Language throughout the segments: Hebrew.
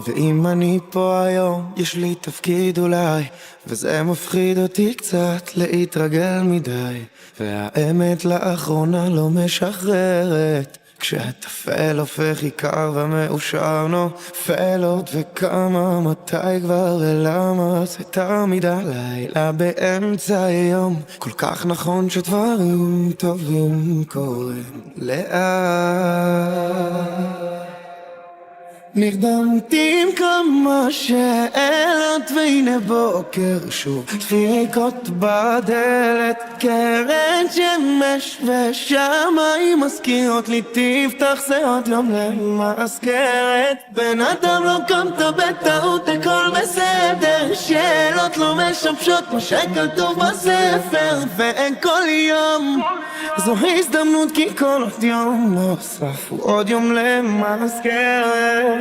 ואם אני פה היום, יש לי תפקיד אולי, וזה מפחיד אותי קצת להתרגל מדי. והאמת לאחרונה לא משחררת, כשהטפל הופך עיקר ומאושר נופל עוד וכמה, מתי כבר ולמה זה תמיד הלילה באמצע היום. כל כך נכון שדברים טובים קורים לאט. נרדמתי עם כמה שאלות והנה בוקר שוב דפיקות בדלת, קרן שמש ושמיים מזכירות לי תפתח זה עוד יום למזכרת. בן אדם לא קמת בטעות הכל בסדר, שאלות לא משמשות מה שכתוב בספר. ואין כל יום זו הזדמנות כי כל עוד יום נוסף הוא עוד יום למזכרת.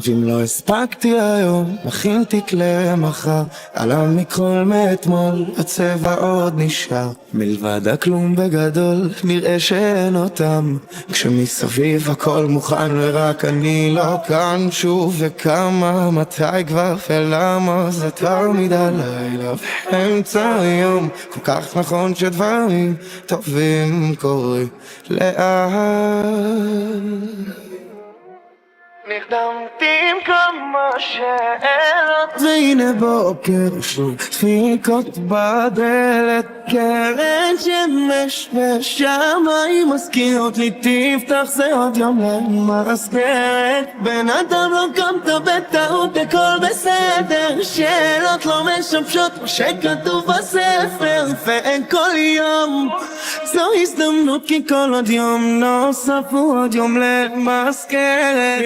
ואם לא הספקתי היום, מכין תיק למחר, עלה מכל מאתמול, הצבע עוד נשאר. מלבד הכלום בגדול, נראה שאין אותם, כשמסביב הכל מוכן ורק אני לא כאן. שוב וכמה, מתי כבר ולמה זה תמיד הלילה באמצע היום. כל כך נכון שדברים טובים קורים לאט. נרדמתי עם כמה שאלות והנה בוקר שוב דפיקות בדלת, קרן שמש ושמיים מזכירות לי תפתח זה עוד יום למזכרת. בן אדם לא קמת בטעות הכל בסדר, שאלות לא משמשות מה שכתוב בספר. ואין כל יום זו הזדמנות כי כל עוד יום נוסף הוא עוד יום למזכרת.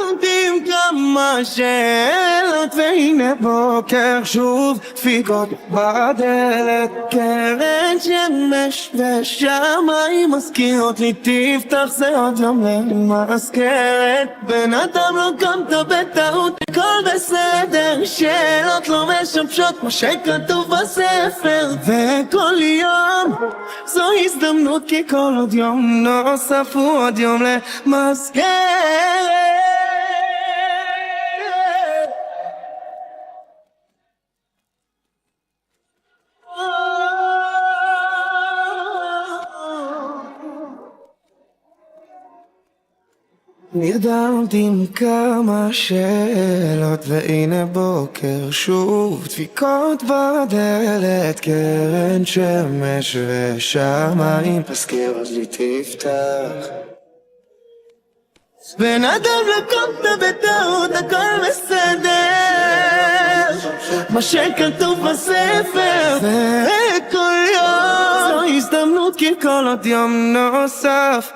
נרדמתי עם כמה שאלות והנה בוקר שוב דפיקות בדלת, קרן שמש ושמיים מזכירות לי תפתח זה עוד יום למזכרת. בן אדם לא קמת בטעות הכל בסדר, שאלות לא משמשות מה שכתוב בספר. וכל יום זו הזדמנות כי כל עוד יום נוסף הוא עוד יום למזכרת. נרדמתי עם כמה שאלות והנה בוקר שוב דפיקות בדלת, קרן שמש ושמיים מזכירות לי תפתח. בן אדם לא קמת בטעות הכל בסדר, מה שכתוב בספר. וכל יום זו הזדמנות כי כל עוד יום נוסף